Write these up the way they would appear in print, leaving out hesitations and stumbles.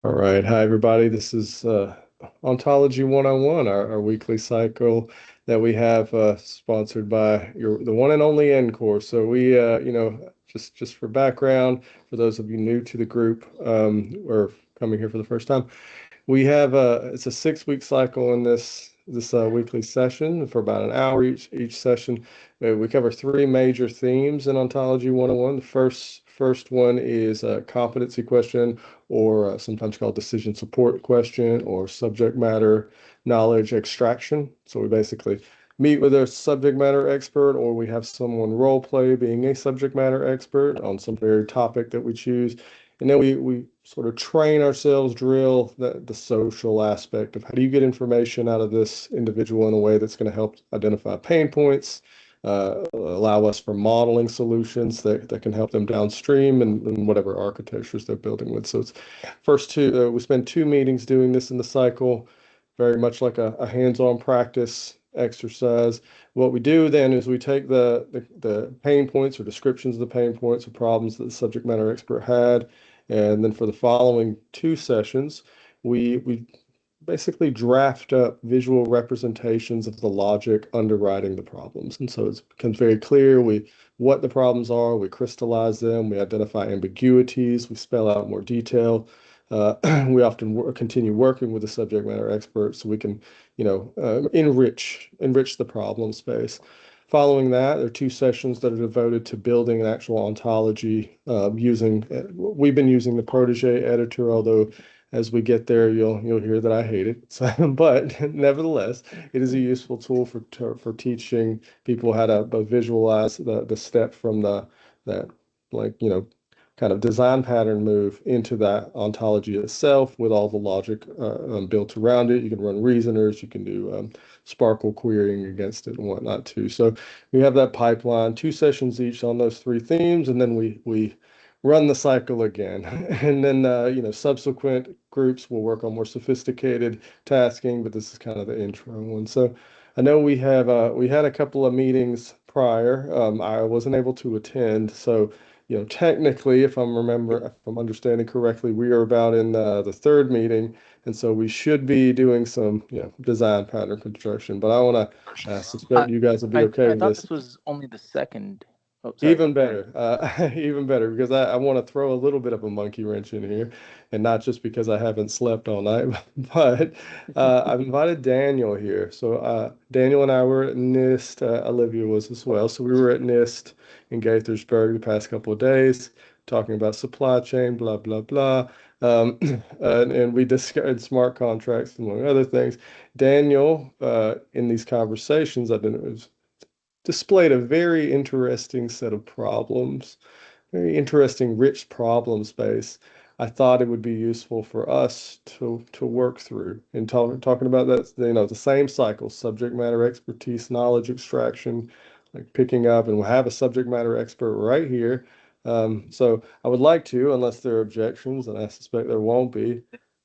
All right. Hi, everybody. This is Ontology 101, our weekly cycle that we have sponsored by the one and only Encore. So we, just for background, for those of you new to the group or coming here for the first time, we have it's a 6 week cycle in this weekly session for about an hour each session. We cover three major themes in Ontology 101. The first one is a competency question, or sometimes called decision support question, or subject matter knowledge extraction. So we basically meet with a subject matter expert, or we have someone role play being a subject matter expert on some very topic that we choose. And then we sort of train ourselves, drill the social aspect of how do you get information out of this individual in a way that's going to help identify pain points, allow us for modeling solutions that can help them downstream and whatever architectures they're building with. So it's first two, we spend 2 meetings doing this in the cycle, very much like a hands-on practice exercise. What we do then is we take the pain points or descriptions of the pain points or problems that the subject matter expert had, and then for the following 2 sessions, we basically draft up visual representations of the logic underwriting the problems. And so it becomes very clear what the problems are, we crystallize them, we identify ambiguities, we spell out more detail. We often continue working with the subject matter expert so we can, enrich the problem space. Following that, there are 2 sessions that are devoted to building an actual ontology we've been using the Protégé editor, although as we get there, you'll hear that I hate it. So, but nevertheless, it is a useful tool for teaching people how to visualize the step from that like kind of design pattern move into that ontology itself with all the logic built around it. You can run reasoners, you can do Sparkle querying against it and whatnot too. So we have that pipeline, 2 sessions each on those 3 themes, and then we run the cycle again. And then subsequent groups will work on more sophisticated tasking, but this is kind of the intro one. So I know we had a couple of meetings prior. I wasn't able to attend, so technically, if I'm understanding correctly, we are about in the third meeting, and so we should be doing some, design pattern construction. But I want to suspect I, you guys will be I okay I with thought this. this was only the second. Oh, sorry. Even Go ahead. better, even better, because I want to throw a little bit of a monkey wrench in here, and not just because I haven't slept all night, but I've invited Daniel here. So Daniel and I were at NIST. Olivia was as well. So we were at NIST in Gaithersburg the past couple of days, talking about supply chain, blah blah blah, um, and we discussed smart contracts among other things. Daniel, in these conversations, I've been displayed a very interesting set of problems, very interesting, rich problem space. I thought it would be useful for us to work through in talking about that, the same cycle, subject matter expertise, knowledge extraction, like picking up, and we'll have a subject matter expert right here. So I would like to, unless there are objections, and I suspect there won't be,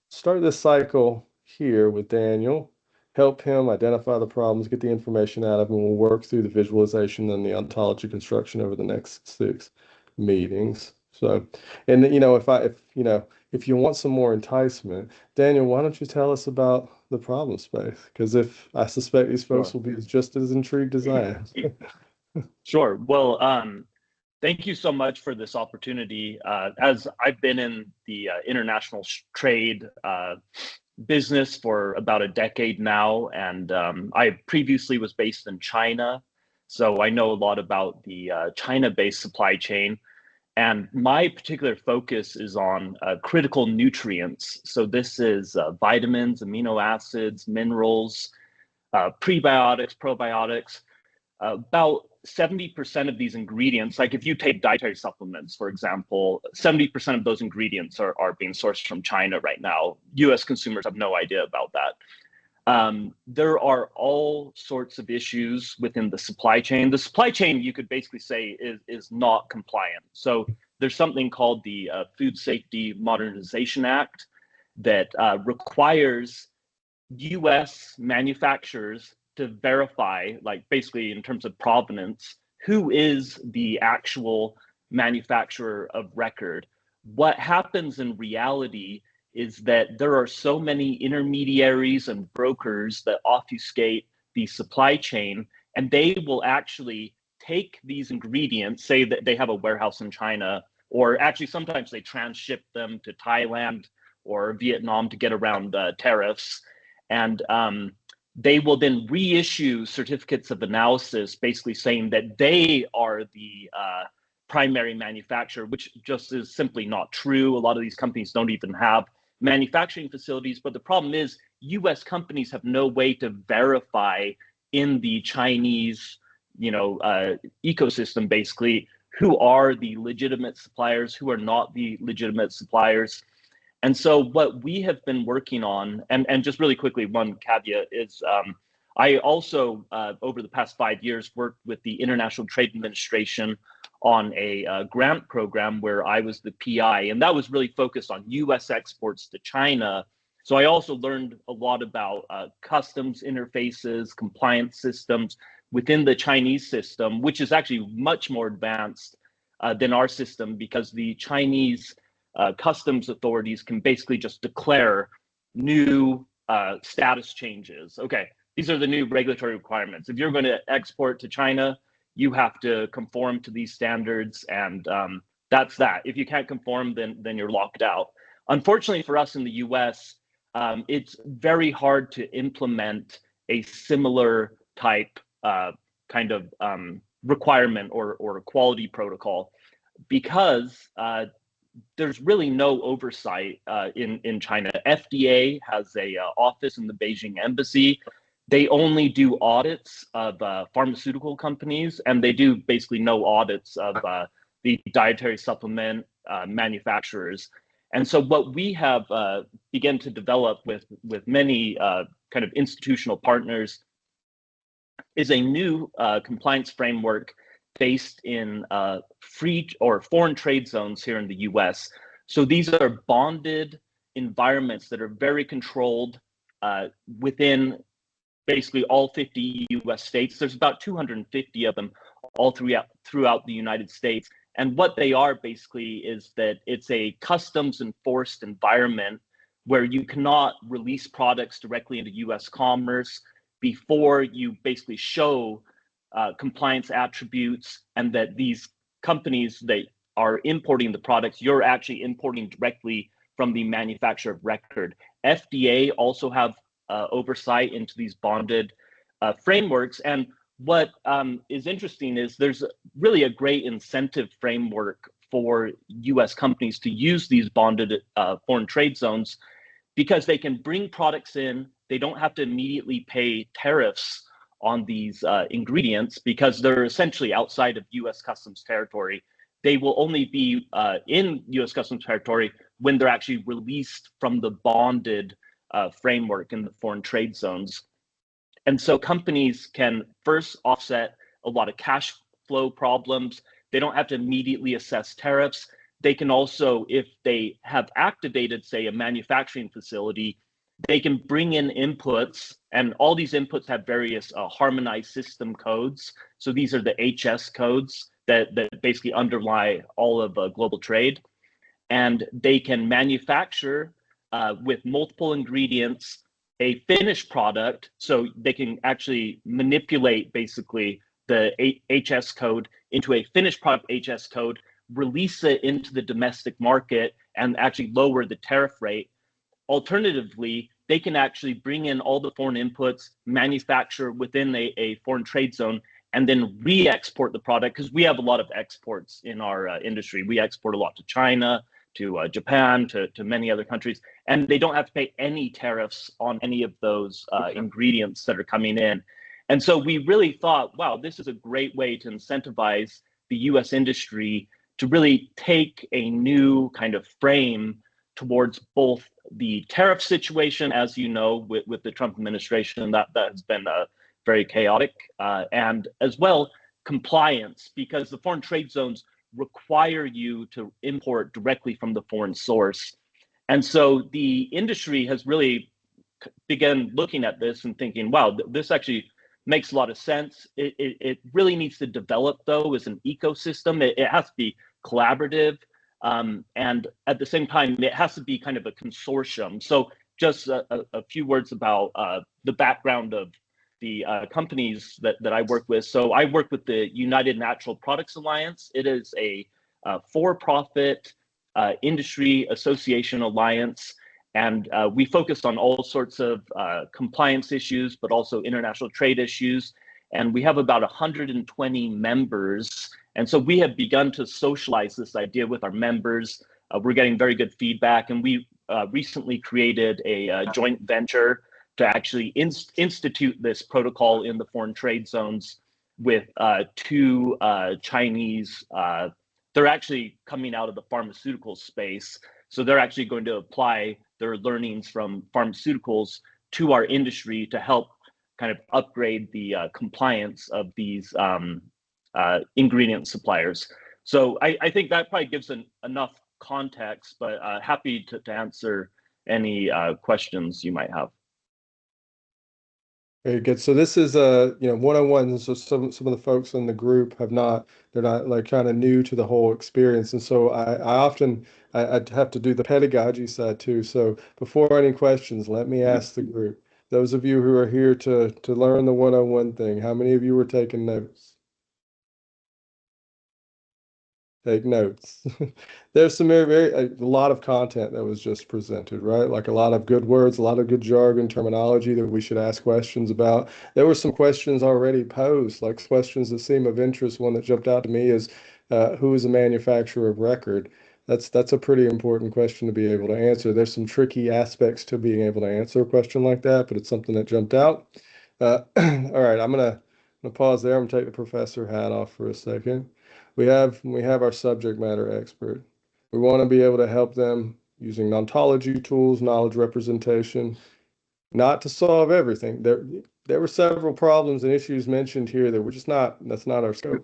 start this cycle here with Daniel, help him identify the problems, get the information out of him. We'll work through the visualization and the ontology construction over the next 6 meetings. So, and if you want some more enticement, Daniel, why don't you tell us about the problem space? Because if I suspect these folks Sure. will be just as intrigued as I am. Sure. Well, thank you so much for this opportunity. As I've been in the international trade business for about a decade now, and I previously was based in China, so I know a lot about the China-based supply chain. And my particular focus is on critical nutrients. So this is vitamins, amino acids, minerals, prebiotics, probiotics. About 70% of these ingredients, like if you take dietary supplements, for example, 70% of those ingredients are being sourced from China right now. US consumers have no idea about that. There are all sorts of issues within the supply chain. The supply chain, you could basically say, is not compliant. So there's something called the Food Safety Modernization Act that requires US manufacturers to verify, like basically in terms of provenance, who is the actual manufacturer of record. What happens in reality is that there are so many intermediaries and brokers that obfuscate the supply chain, and they will actually take these ingredients, say that they have a warehouse in China, or actually sometimes they transship them to Thailand or Vietnam to get around tariffs. And they will then reissue certificates of analysis, basically saying that they are the primary manufacturer, which just is simply not true. A lot of these companies don't even have manufacturing facilities, but the problem is US companies have no way to verify in the Chinese ecosystem, basically, who are the legitimate suppliers, who are not the legitimate suppliers. And so what we have been working on, and just really quickly, one caveat is I also, over the past 5 years, worked with the International Trade Administration on a grant program where I was the PI, and that was really focused on US exports to China. So I also learned a lot about customs interfaces, compliance systems within the Chinese system, which is actually much more advanced than our system, because the Chinese customs authorities can basically just declare new status changes. Okay, these are the new regulatory requirements. If you're going to export to China, you have to conform to these standards, and that's that. If you can't conform, then you're locked out. Unfortunately for us in the US, it's very hard to implement a similar type kind of requirement or quality protocol, because there's really no oversight in China. FDA has a office in the Beijing embassy. They only do audits of pharmaceutical companies, and they do basically no audits of the dietary supplement manufacturers. And so what we have begun to develop with many kind of institutional partners is a new compliance framework based in free or foreign trade zones here in the US. So these are bonded environments that are very controlled within basically all 50 US states. There's about 250 of them all throughout the United States. And what they are basically is that it's a customs enforced environment where you cannot release products directly into US commerce before you basically show compliance attributes, and that these companies that are importing the products, you're actually importing directly from the manufacturer of record. FDA also have oversight into these bonded frameworks. And what is interesting is there's really a great incentive framework for US companies to use these bonded foreign trade zones, because they can bring products in. They don't have to immediately pay tariffs on these ingredients, because they're essentially outside of US customs territory. They will only be in US customs territory when they're actually released from the bonded framework in the foreign trade zones. And so companies can first offset a lot of cash flow problems. They don't have to immediately assess tariffs. They can also, if they have activated, say, a manufacturing facility, they can bring in inputs, and all these inputs have various harmonized system codes. So these are the HS codes that basically underlie all of global trade. And they can manufacture with multiple ingredients a finished product. So they can actually manipulate basically the HS code into a finished product HS code, release it into the domestic market, and actually lower the tariff rate. Alternatively, they can actually bring in all the foreign inputs, manufacture within a foreign trade zone, and then re-export the product, because we have a lot of exports in our industry. We export a lot to China, to Japan, to many other countries, and they don't have to pay any tariffs on any of those ingredients that are coming in. And so we really thought, wow, this is a great way to incentivize the US industry to really take a new kind of frame towards both the tariff situation, as you know, with the Trump administration, that has been very chaotic, and as well compliance, because the foreign trade zones require you to import directly from the foreign source. And so the industry has really begun looking at this and thinking, wow, this actually makes a lot of sense. It really needs to develop, though, as an ecosystem. It has to be collaborative. And at the same time, it has to be kind of a consortium. So just a few words about the background of the companies that I work with. So I work with the United Natural Products Alliance. It is a for-profit industry association alliance. And we focus on all sorts of compliance issues, but also international trade issues. And we have about 120 members. And so we have begun to socialize this idea with our members. We're getting very good feedback. And we recently created a joint venture to actually institute this protocol in the foreign trade zones with two Chinese, they're actually coming out of the pharmaceutical space. So they're actually going to apply their learnings from pharmaceuticals to our industry to help kind of upgrade the compliance of these ingredient suppliers. So I think that probably gives enough context, but happy to answer any questions you might have. Very good. So this is one-on-one. So some of the folks in the group they're not like kind of new to the whole experience. And so I often have to do the pedagogy side too. So before any questions, let me ask the group. Those of you who are here to learn the one-on-one thing, how many of you were taking notes? Take notes. There's some a lot of content that was just presented, right? Like a lot of good words, a lot of good jargon, terminology that we should ask questions about. There were some questions already posed, like questions that seem of interest. One that jumped out to me is, who is a manufacturer of record? That's a pretty important question to be able to answer. There's some tricky aspects to being able to answer a question like that, but it's something that jumped out. All right, I'm gonna pause there. I'm gonna take the professor hat off for a second. We have our subject matter expert. We want to be able to help them using ontology tools, knowledge representation, not to solve everything. There were several problems and issues mentioned here that that's not our scope.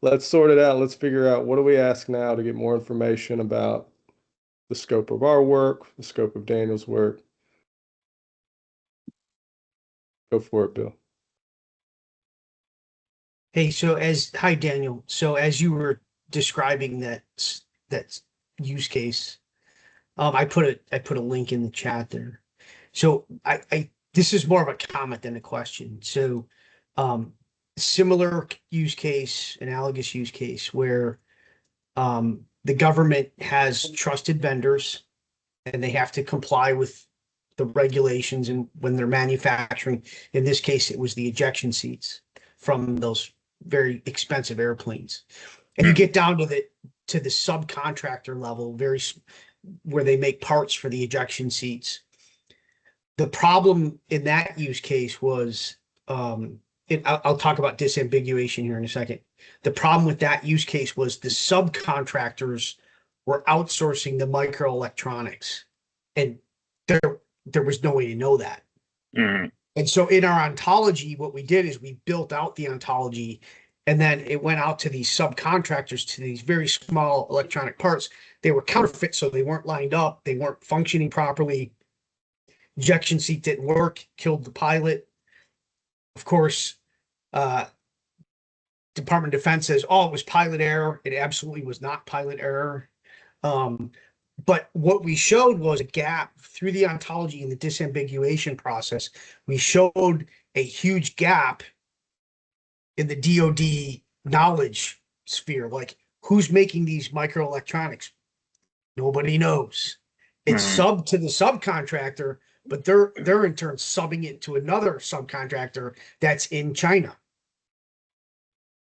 Let's sort it out. Let's figure out, what do we ask now to get more information about the scope of our work, the scope of Daniel's work. Go for it, Bill. Hey, hi Daniel. So as you were describing that use case, I put a link in the chat there. So this is more of a comment than a question. So similar use case, analogous use case where the government has trusted vendors and they have to comply with the regulations, and when they're manufacturing, in this case, it was the ejection seats from those very expensive airplanes. And you get down to the subcontractor level, where they make parts for the ejection seats. The problem in that use case was, I'll talk about disambiguation here in a second. The problem with that use case was the subcontractors were outsourcing the microelectronics, and there was no way to know that. Mm-hmm. And so in our ontology, what we did is we built out the ontology, and then it went out to these subcontractors, to these very small electronic parts. They were counterfeit, so they weren't lined up. They weren't functioning properly. Ejection seat didn't work, killed the pilot. Of course, Department of Defense says, oh, it was pilot error. It absolutely was not pilot error. But what we showed was a gap through the ontology and the disambiguation process. We showed a huge gap in the DoD knowledge sphere. Like, who's making these microelectronics? Nobody knows. It's sub to the subcontractor, but they're in turn subbing it to another subcontractor that's in China.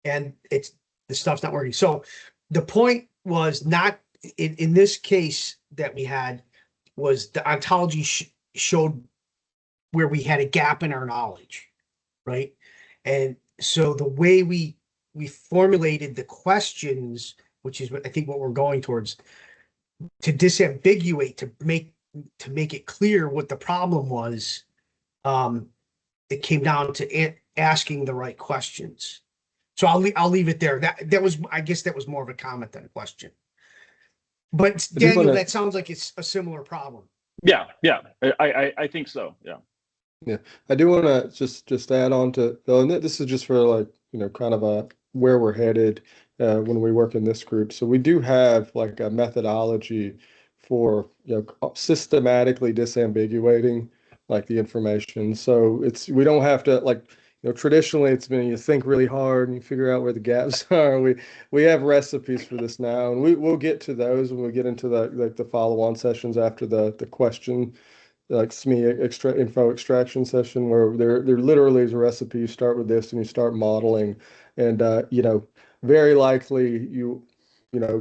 And the stuff's not working. So the point was not in this case that we had, was the ontology showed where we had a gap in our knowledge, right? And so the way we formulated the questions, which is I think what we're going towards, to disambiguate, to make it clear what the problem was, it came down to asking the right questions. So I'll leave it there. That was, I guess that was more of a comment than a question. But Daniel, that sounds like it's a similar problem. Yeah, I think so. Yeah. I do want to just add on to Bill, and this is just for, like, kind of where we're headed when we work in this group. So we do have like a methodology for systematically disambiguating like the information. So we don't have to like traditionally it's been you think really hard and you figure out where the gaps are. We have recipes for this now, and we'll get to those when we get into the follow-on sessions after the question like SME info extraction session where there literally is a recipe. You start with this and you start modeling, and very likely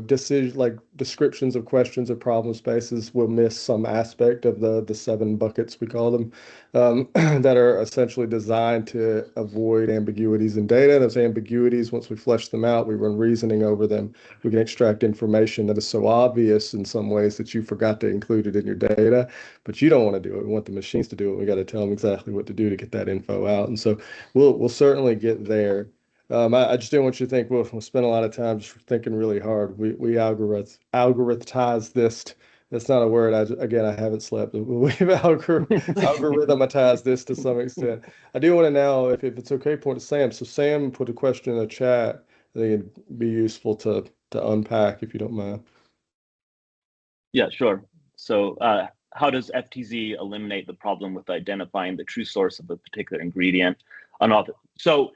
decision like descriptions of questions or problem spaces will miss some aspect of the 7 buckets we call them that are essentially designed to avoid ambiguities in data. Those ambiguities, once we flesh them out, we run reasoning over them. We can extract information that is so obvious in some ways that you forgot to include it in your data, but you don't want to do it. We want the machines to do it. We got to tell them exactly what to do to get that info out. And so we'll certainly get there. I just didn't want you to think we'll spend a lot of time just thinking really hard. We algorithmize this. That's not a word. I haven't slept. We've algorithmatized this to some extent. I do want to now, if it's okay, point to Sam. So Sam put a question in the chat. I think it'd be useful to unpack if you don't mind. Yeah, sure. So how does FTZ eliminate the problem with identifying the true source of a particular ingredient? So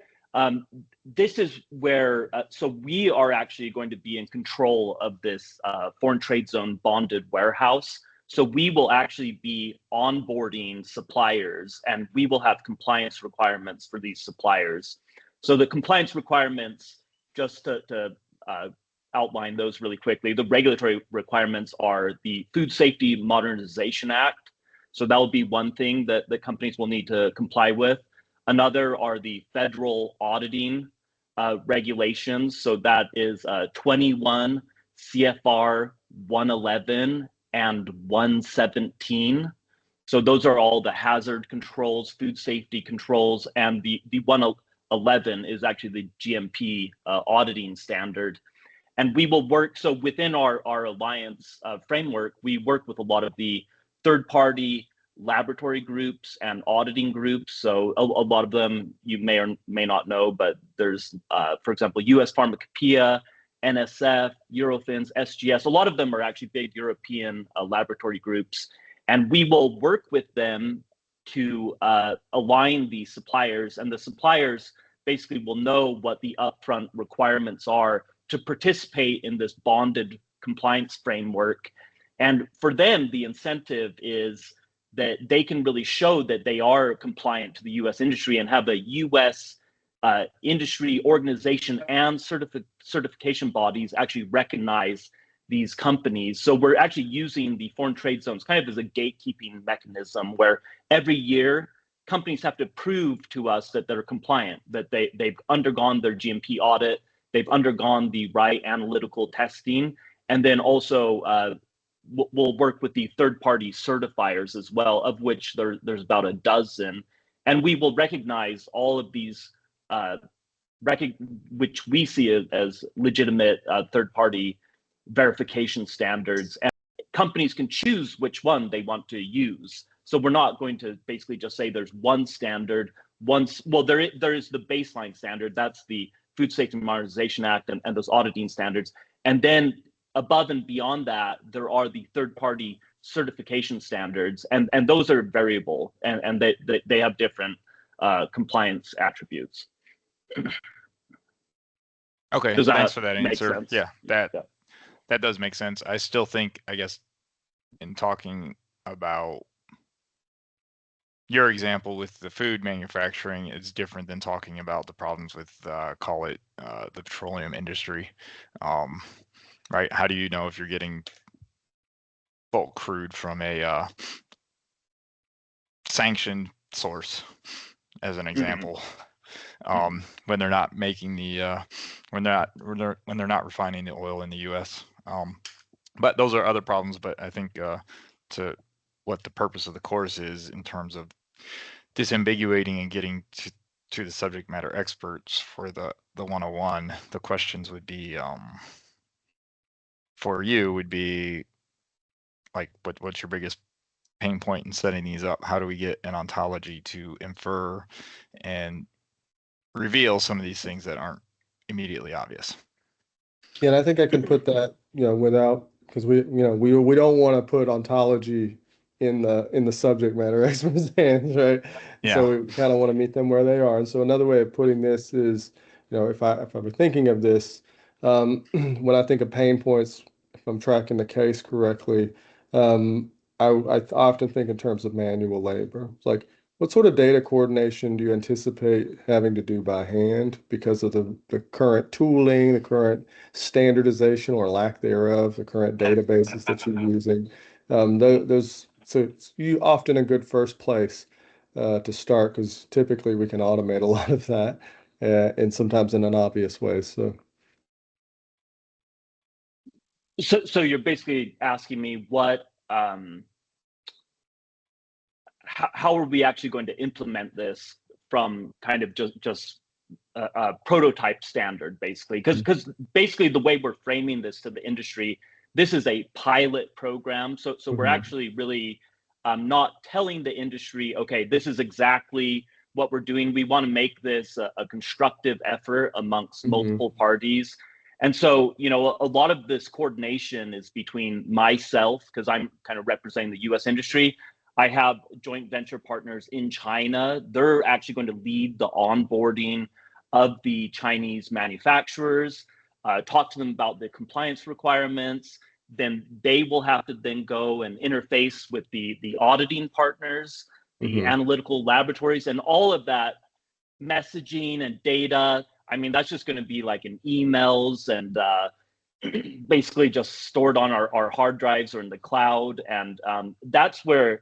this is where, so we are actually going to be in control of this foreign trade zone bonded warehouse. So we will actually be onboarding suppliers, and we will have compliance requirements for these suppliers. So the compliance requirements, just to outline those really quickly, the regulatory requirements are the Food Safety Modernization Act. So that will be one thing that the companies will need to comply with. Another are the federal auditing regulations. So that is 21 CFR 111 and 117. So those are all the hazard controls, food safety controls, and the 111 is actually the GMP auditing standard. And we will work, so within our alliance framework, we work with a lot of the third-party laboratory groups and auditing groups. So a lot of them you may or may not know, but there's, for example, US Pharmacopoeia, NSF, Eurofins, SGS. A lot of them are actually big European laboratory groups. And we will work with them to align the suppliers, and the suppliers basically will know what the upfront requirements are to participate in this bonded compliance framework. And for them, the incentive is that they can really show that they are compliant to the US industry and have a US industry organization and certification bodies actually recognize these companies. So we're actually using the foreign trade zones kind of as a gatekeeping mechanism where every year companies have to prove to us that they're compliant, that they've undergone their GMP audit, they've undergone the right analytical testing, and then also we'll work with the third-party certifiers as well, of which there's about a dozen, and we will recognize all of these, which we see as legitimate third-party verification standards, and companies can choose which one they want to use. So we're not going to basically just say there's one standard. Well, there is the baseline standard. That's the Food Safety Modernization Act and those auditing standards. And then above and beyond that, there are the third-party certification standards, and those are variable, and they have different compliance attributes. Okay, thanks for that answer. Yeah, that does make sense. I still think, I guess, in talking about your example with the food manufacturing, it's different than talking about the problems with, call it the petroleum industry, right? How do you know if you're getting bulk crude from a sanctioned source, as an example, when they're not making the when they're not refining the oil in the U.S. But those are other problems. But I think to what the purpose of the course is in terms of disambiguating and getting to the subject matter experts for the 101, the questions would be for you would be like, what's your biggest pain point in setting these up? How do we get an ontology to infer and reveal some of these things that aren't immediately obvious? Yeah, and I think I can put that, without, because we don't want to put ontology in the subject matter experts' hands, right? Yeah. So we kind of want to meet them where they are. And so another way of putting this is, if I were thinking of this, when I think of pain points, if I'm tracking the case correctly, I often think in terms of manual labor. It's like, what sort of data coordination do you anticipate having to do by hand because of the current tooling, the current standardization or lack thereof, the current databases that you're using? So it's you often a good first place to start, because typically we can automate a lot of that, and sometimes in an obvious way. So So you're basically asking me how are we actually going to implement this from kind of just a prototype standard, basically? Because basically the way we're framing this to the industry, this is a pilot program. So we're actually really not telling the industry, okay, this is exactly what we're doing. We want to make this a constructive effort amongst multiple parties. And so, a lot of this coordination is between myself, because I'm kind of representing the US industry. I have joint venture partners in China. They're actually going to lead the onboarding of the Chinese manufacturers, talk to them about the compliance requirements. Then they will have to then go and interface with the auditing partners, the analytical laboratories, and all of that messaging and data. I mean, that's just going to be like in emails and basically just stored on our hard drives or in the cloud. And that's where,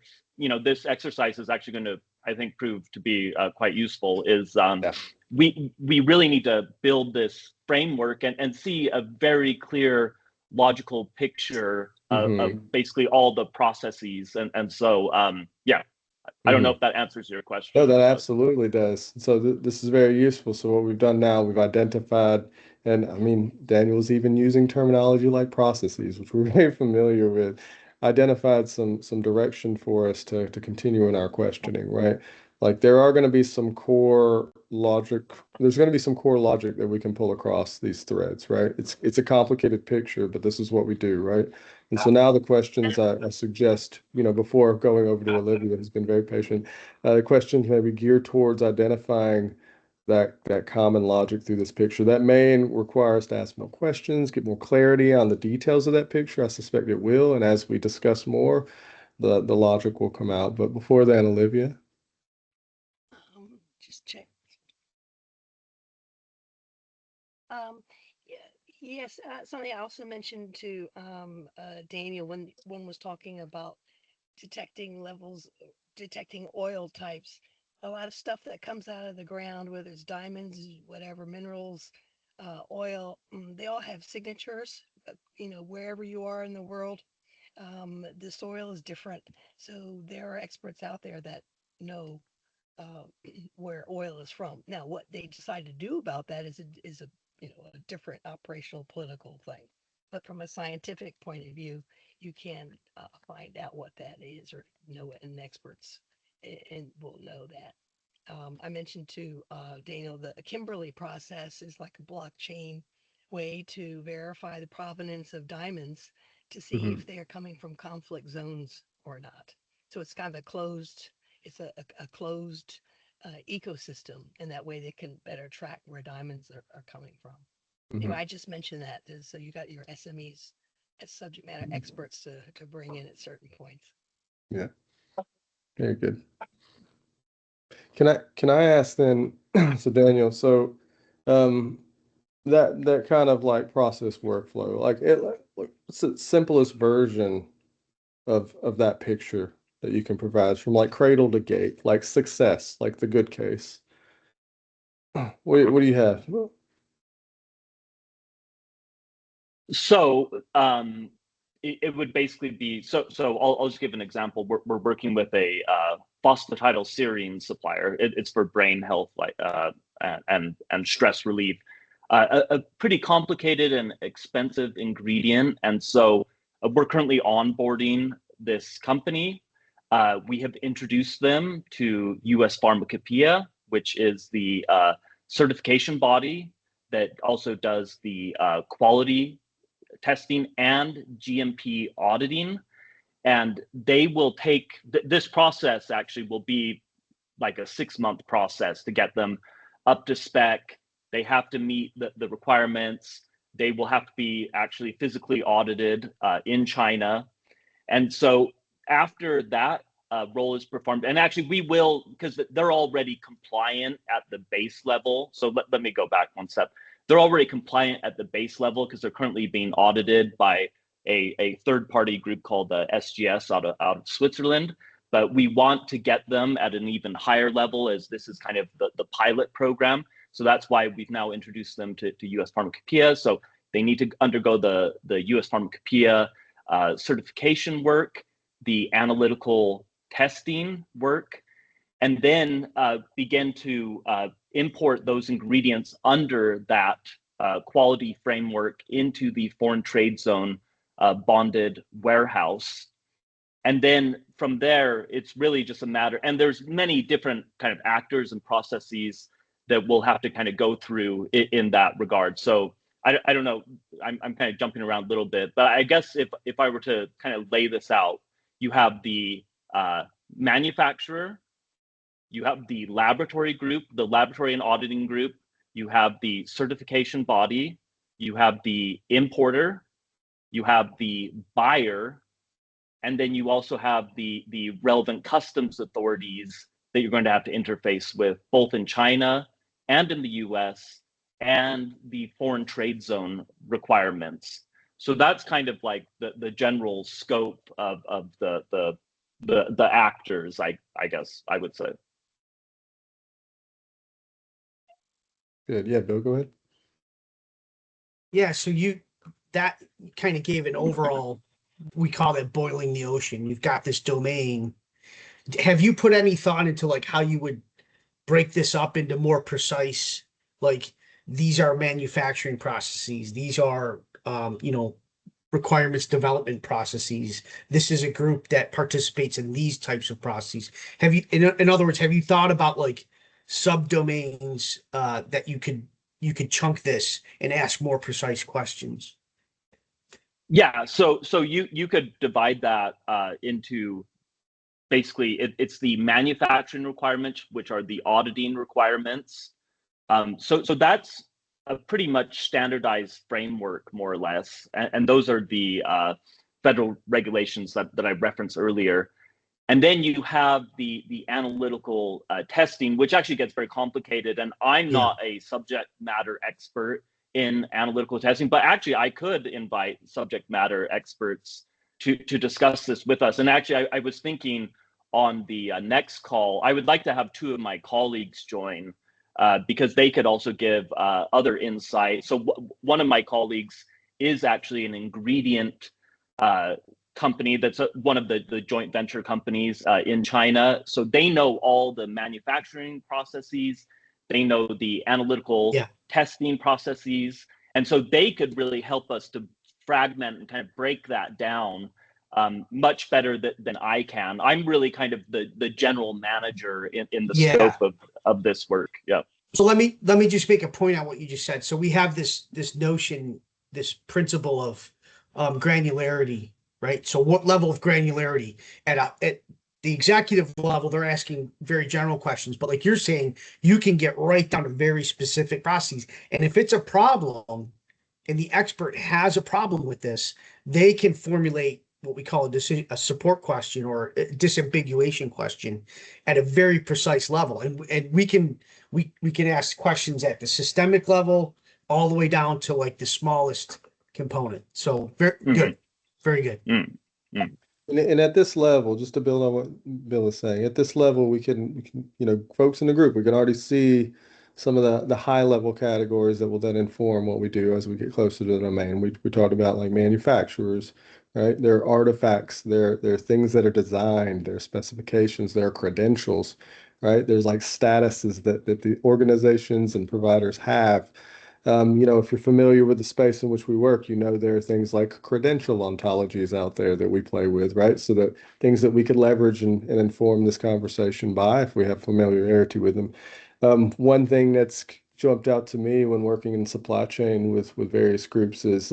this exercise is actually going to, I think, prove to be quite useful. Is we really need to build this framework and see a very clear logical picture of basically all the processes. And so, yeah, I don't know if that answers your question. No, that absolutely does. So this is very useful. So what we've done now, we've identified, and I mean, Daniel's even using terminology like processes, which we're very familiar with, identified some direction for us to continue in our questioning, right? Like there are going to be some core logic. There's going to be some core logic that we can pull across these threads, right? It's a complicated picture, but this is what we do, right? And so now the questions I suggest, before going over to Olivia, who's been very patient, the questions may be geared towards identifying that common logic through this picture. That may require us to ask more questions, get more clarity on the details of that picture. I suspect it will. And as we discuss more, the logic will come out. But before then, Olivia. Just check. Yes, something I also mentioned to Daniel when one was talking about detecting levels, detecting oil types. A lot of stuff that comes out of the ground, whether it's diamonds, whatever minerals, oil, they all have signatures. Wherever you are in the world, the soil is different. So there are experts out there that know where oil is from. Now, what they decide to do about that is a different operational political thing. But from a scientific point of view, you can find out what that is or know it, and experts and will know that. I mentioned to Daniel the Kimberley process is like a blockchain way to verify the provenance of diamonds to see if they are coming from conflict zones or not. So it's kind of it's a closed ecosystem, and that way they can better track where diamonds are coming from. Anyway, I just mentioned that so you got your SMEs as subject matter experts to bring in at certain points. Yeah, very good. Can I ask then, so Daniel, so that kind of like process workflow, like what's the simplest version of that picture that you can provide from like cradle to gate, like success, like the good case? What do you have? So it would basically be so. I'll just give an example. We're working with a phosphatidylserine supplier. It's for brain health, like and stress relief. A pretty complicated and expensive ingredient, and so we're currently onboarding this company. We have introduced them to U.S. Pharmacopoeia, which is the certification body that also does the quality testing and GMP auditing. And they will take, this process actually will be like a 6-month process to get them up to spec. They have to meet the requirements. They will have to be actually physically audited in China. And so after that role is performed, and actually we will, because they're already compliant at the base level. So let me go back one step. They're already compliant at the base level because they're currently being audited by a third-party group called the SGS out of Switzerland. But we want to get them at an even higher level, as this is kind of the pilot program. So that's why we've now introduced them to US Pharmacopoeia. So they need to undergo the US Pharmacopoeia certification work, the analytical testing work, and then begin to import those ingredients under that quality framework into the foreign trade zone bonded warehouse. And then from there, it's really just a matter, and there's many different kind of actors and processes that we'll have to kind of go through in that regard. So I don't know, I'm kind of jumping around a little bit, but I guess if I were to kind of lay this out, you have the manufacturer, you have the laboratory group, the laboratory and auditing group, you have the certification body, you have the importer, you have the buyer, and then you also have the relevant customs authorities that you're going to have to interface with, both in China and in the US, and the foreign trade zone requirements. So that's kind of like the general scope of the actors, I guess I would say. Good. Yeah, Bill, go ahead. Yeah, so that kind of gave an overall, we call it boiling the ocean. You've got this domain. Have you put any thought into like how you would break this up into more precise, like these are manufacturing processes, these are requirements development processes, this is a group that participates in these types of processes? Have you, in other words, have you thought about like subdomains that you could chunk this and ask more precise questions? Yeah, so you could divide that into basically it's the manufacturing requirements, which are the auditing requirements. So that's a pretty much standardized framework, more or less, and those are the federal regulations that I referenced earlier. And then you have the analytical testing, which actually gets very complicated. And I'm not a subject matter expert in analytical testing, but actually I could invite subject matter experts to discuss this with us. And actually I was thinking on the next call, I would like to have 2 of my colleagues join because they could also give other insight. So one of my colleagues is actually an ingredient company that's one of the joint venture companies in China. So they know all the manufacturing processes, they know the analytical testing processes. And so they could really help us to fragment and kind of break that down much better than I can. I'm really kind of the general manager in the scope of this work. Yeah. So let me just make a point on what you just said. So we have this notion, this principle of granularity, right? So what level of granularity at the executive level, they're asking very general questions, but like you're saying, you can get right down to very specific processes. And if it's a problem and the expert has a problem with this, they can formulate what we call a support question or a disambiguation question at a very precise level. And we can ask questions at the systemic level all the way down to like the smallest component. So very good. Very good. And at this level, just to build on what Bill is saying, at this level, we can, folks in the group, we can already see some of the high level categories that will then inform what we do as we get closer to the domain. We talked about like manufacturers, right? There are artifacts, there are things that are designed, there are specifications, there are credentials, right? There's like statuses that the organizations and providers have. If you're familiar with the space in which we work, there are things like credential ontologies out there that we play with, right? So that things that we could leverage and inform this conversation by if we have familiarity with them. One thing that's jumped out to me when working in supply chain with various groups is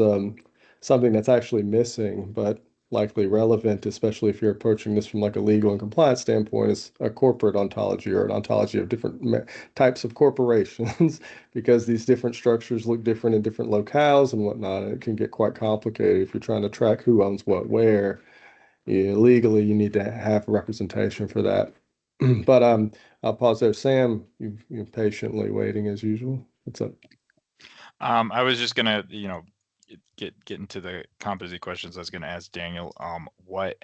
something that's actually missing, but likely relevant, especially if you're approaching this from like a legal and compliance standpoint, is a corporate ontology or an ontology of different types of corporations, because these different structures look different in different locales and whatnot. And it can get quite complicated if you're trying to track who owns what where. Yeah, legally, you need to have representation for that. But I'll pause there. Sam, you're patiently waiting as usual. What's up? I was just gonna, get into the competency questions. I was gonna ask Daniel, what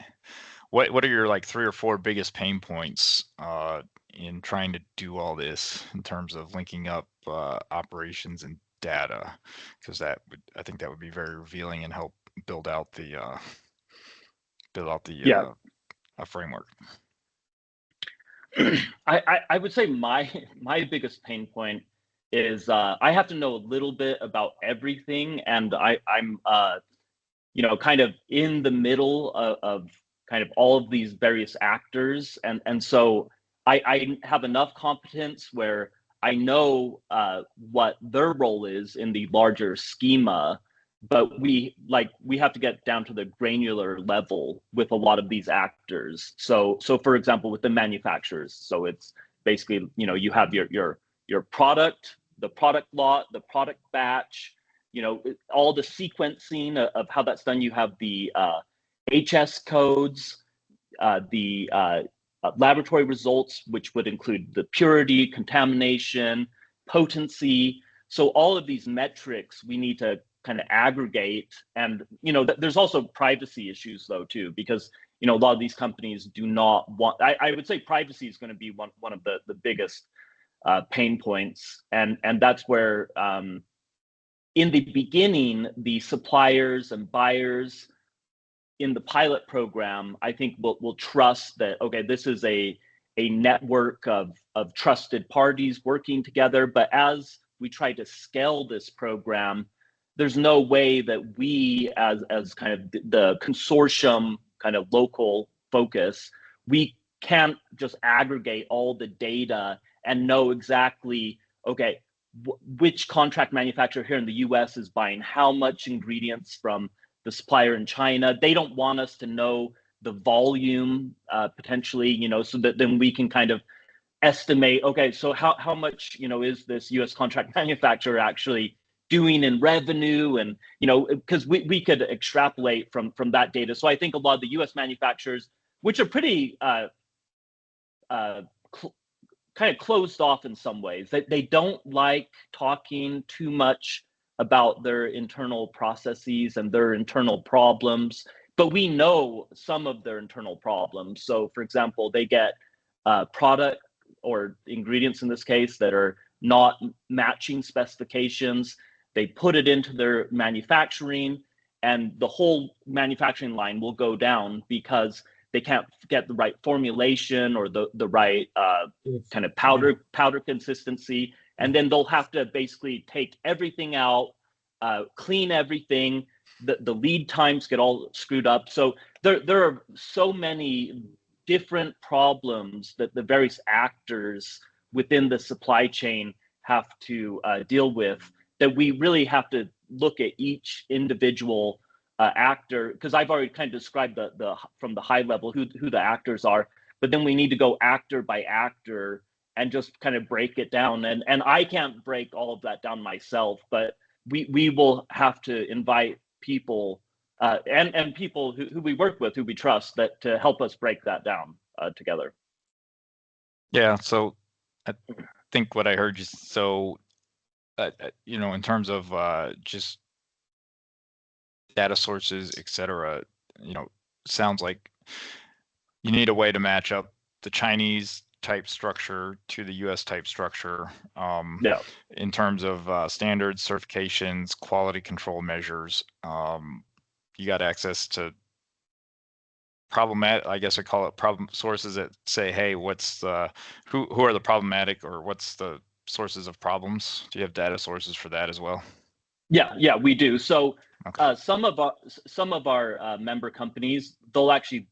are your like 3 or 4 biggest pain points in trying to do all this in terms of linking up operations and data? Because I think that would be very revealing and help build out the Yeah. a framework. I would say my biggest pain point is I have to know a little bit about everything, and I'm kind of in the middle of kind of all of these various actors, and so I have enough competence where I know what their role is in the larger schema, but we have to get down to the granular level with a lot of these actors. So for example, with the manufacturers, so it's basically, you have your product, the product lot, the product batch, all the sequencing of how that's done. You have the HS codes, the laboratory results, which would include the purity, contamination, potency. So all of these metrics we need to kind of aggregate. And there's also privacy issues though too, because a lot of these companies do not want. I would say privacy is going to be one of the biggest pain points, and that's where in the beginning, the suppliers and buyers in the pilot program, I think will trust that, okay, this is a network of trusted parties working together. But as we try to scale this program, there's no way that we as kind of the consortium kind of local focus, we can't just aggregate all the data and know exactly, okay, which contract manufacturer here in the US is buying how much ingredients from the supplier in China. They don't want us to know the volume potentially, so that then we can kind of estimate, okay, so how much, is this US contract manufacturer actually doing in revenue? And, because we could extrapolate from that data. So I think a lot of the US manufacturers, which are pretty kind of closed off in some ways, that they don't like talking too much about their internal processes and their internal problems, but we know some of their internal problems. So for example, they get product or ingredients in this case that are not matching specifications. They put it into their manufacturing, and the whole manufacturing line will go down because they can't get the right formulation or the right kind of powder consistency. And then they'll have to basically take everything out, clean everything. The lead times get all screwed up. So there are so many different problems that the various actors within the supply chain have to deal with, that we really have to look at each individual actor, because I've already kind of described the from the high level who the actors are, but then we need to go actor by actor and just kind of break it down. And I can't break all of that down myself, but we will have to invite people and people who we work with, who we trust, that to help us break that down together. Yeah, so I think what I heard you, so in terms of just data sources, etc., sounds like you need a way to match up the Chinese type structure to the US type structure in terms of standards, certifications, quality control measures. You got access to problematic, I guess I call it problem sources that say, hey, what's the who are the problematic, or what's the sources of problems? Do you have data sources for that as well? Yeah, we do. So okay. Some of our member companies, they'll actually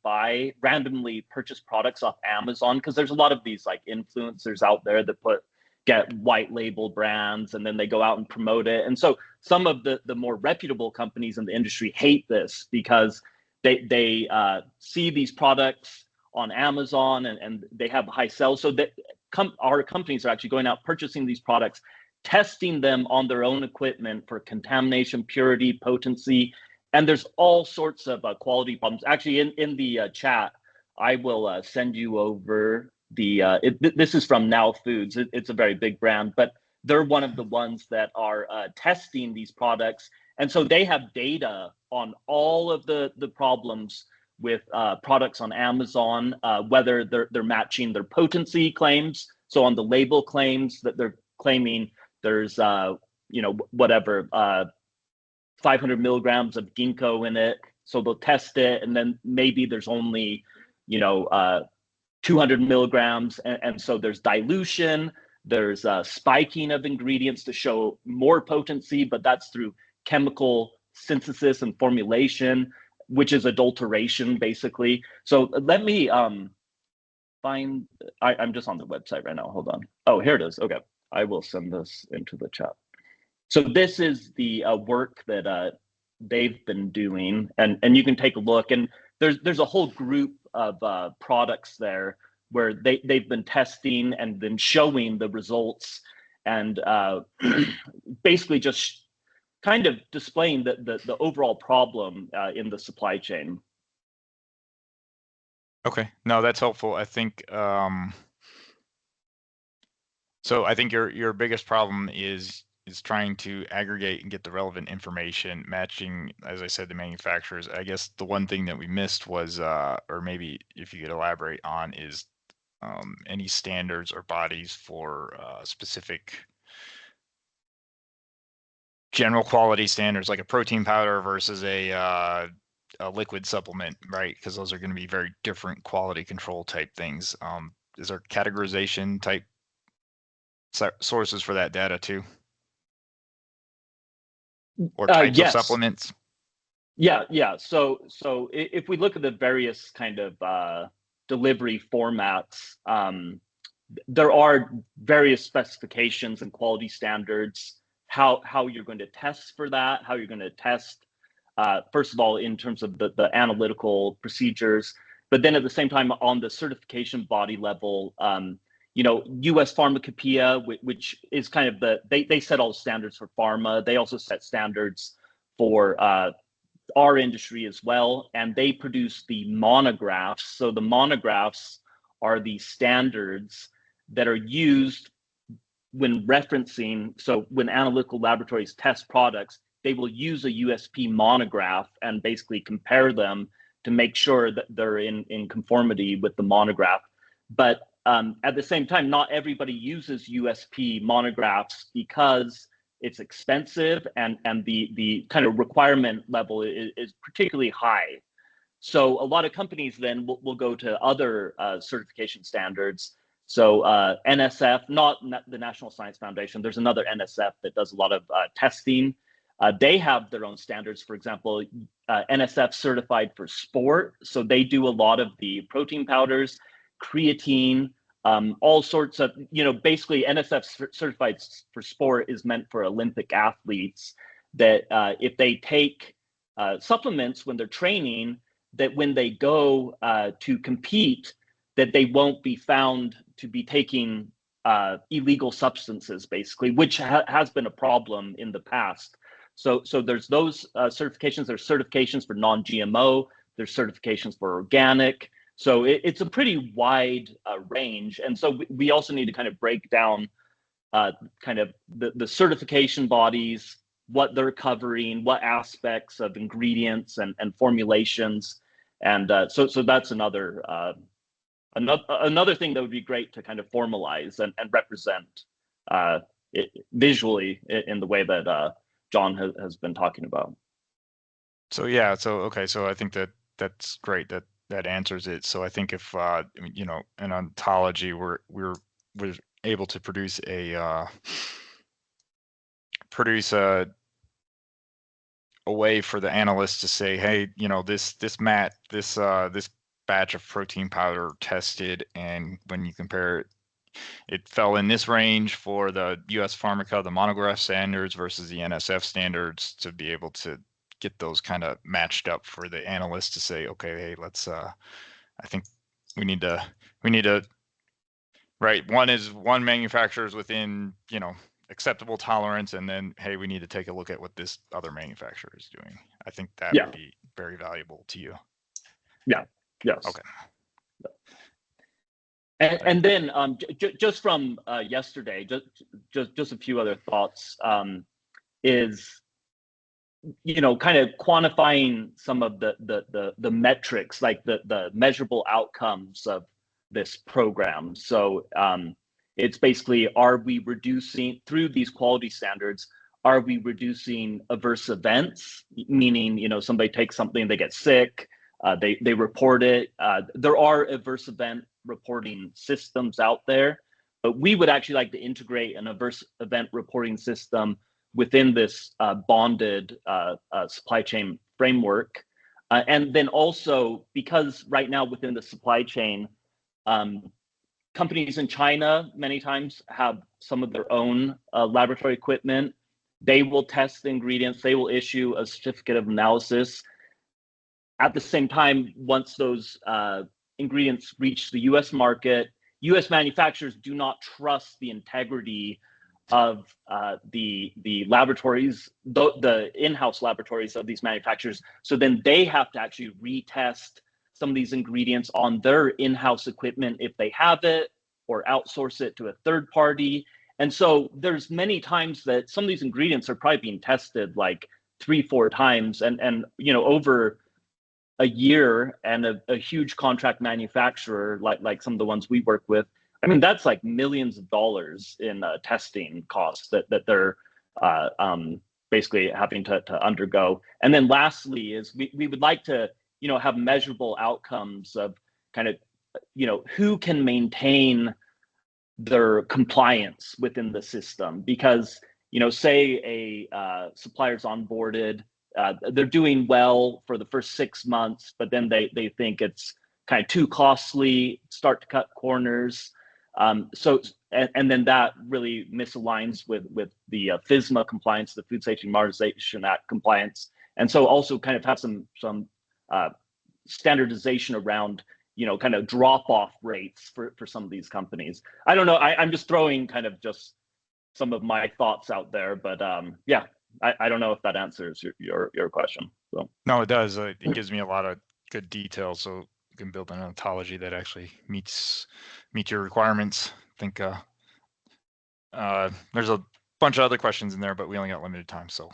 randomly purchase products off Amazon, because there's a lot of these like influencers out there that put get white label brands, and then they go out and promote it. And so some of the more reputable companies in the industry hate this because they see these products on Amazon and they have high sales. So that our companies are actually going out purchasing these products, testing them on their own equipment for contamination, purity, potency, and there's all sorts of quality problems. Actually, in the chat, I will send you over the. This is from Now Foods. It's a very big brand, but they're one of the ones that are testing these products, and so they have data on all of the problems with products on Amazon, whether they're matching their potency claims. So on the label claims that they're claiming there's whatever 500 milligrams of ginkgo in it, so they'll test it, and then maybe there's only 200 milligrams, and so there's dilution, there's spiking of ingredients to show more potency, but that's through chemical synthesis and formulation, which is adulteration basically. So let me find, I'm just on the website right now, hold on. Oh, here it is. Okay, I will send this into the chat. So this is the work that they've been doing, and you can take a look, and there's a whole group of products there where they've been testing and then showing the results, and basically just kind of displaying the overall problem in the supply chain. Okay, no, that's helpful. I think so. I think your biggest problem is trying to aggregate and get the relevant information, matching, as I said, the manufacturers. I guess the one thing that we missed was, or maybe if you could elaborate on, is any standards or bodies for specific general quality standards, like a protein powder versus a liquid supplement, right? Because those are going to be very different quality control type things. Is there categorization type sources for that data too? Or types Yes. of supplements? Yeah. So if we look at the various kind of delivery formats, there are various specifications and quality standards, how you're going to test for that, how you're going to test, first of all, in terms of the analytical procedures, but then at the same time on the certification body level, US Pharmacopoeia, which is kind of they set all the standards for pharma. They also set standards for our industry as well, and they produce the monographs. So the monographs are the standards that are used when referencing. So when analytical laboratories test products, they will use a USP monograph and basically compare them to make sure that they're in conformity with the monograph. But at the same time, not everybody uses USP monographs because it's expensive and the kind of requirement level is particularly high. So a lot of companies then will go to other certification standards. So NSF, not the National Science Foundation, there's another NSF that does a lot of testing. They have their own standards. For example, NSF certified for sport. So they do a lot of the protein powders, creatine, all sorts of, basically NSF certified for sport is meant for Olympic athletes that if they take supplements when they're training, that when they go to compete, that they won't be found to be taking illegal substances, basically, which has been a problem in the past. So there's those certifications. There's certifications for non-GMO. There's certifications for organic. So it's a pretty wide range. And so we also need to kind of break down kind of the certification bodies, what they're covering, what aspects of ingredients and formulations. And so that's another thing that would be great to kind of formalize and represent it visually in the way that John has been talking about. So yeah, okay, so I think that's great that answers it. So I think if in ontology we're able to produce a way for the analyst to say, hey, this batch of protein powder tested, and when you compare it it fell in this range for the US Pharmaca, the monograph standards versus the NSF standards, to be able to get those kind of matched up for the analysts to say, okay, hey, let's I think we need to right, one manufacturer is within, you know, acceptable tolerance, and then hey, we need to take a look at what this other manufacturer is doing. I think that would be very valuable to you. Yeah. Yes. Okay. And then just from yesterday, just a few other thoughts, is, you know, kind of quantifying some of the metrics, like the measurable outcomes of this program. So it's basically, are we reducing, through these quality standards, are we reducing adverse events? Meaning, you know, somebody takes something, they get sick, they report it. There are adverse event reporting systems out there, but we would actually like to integrate an adverse event reporting system within this bonded supply chain framework. And then also, because right now within the supply chain, companies in China many times have some of their own laboratory equipment. They will test the ingredients, they will issue a certificate of analysis. At the same time, once those ingredients reach the US market, US manufacturers do not trust the integrity of the laboratories, the in-house laboratories of these manufacturers. So then they have to actually retest some of these ingredients on their in-house equipment if they have it, or outsource it to a third party. And so there's many times that some of these ingredients are probably being tested like 3-4 times, and you know, over a year, and a huge contract manufacturer like some of the ones we work with, I mean, that's like millions of dollars in testing costs that they're basically having to undergo. And then lastly is we would like to, you know, have measurable outcomes of kind of, you know, who can maintain their compliance within the system. Because, you know, say a supplier's onboarded, they're doing well for the first 6 months, but then they think it's kind of too costly, start to cut corners. So then that really misaligns with the FSMA compliance, the Food Safety Modernization Act compliance. And so also kind of have some standardization around, you know, kind of drop-off rates for some of these companies. I don't know, I'm just throwing kind of just some of my thoughts out there, but yeah, I don't know if that answers your question. So. No, it does. It gives me a lot of good details, so you can build an ontology that actually meets your requirements. I think there's a bunch of other questions in there, but we only got limited time, so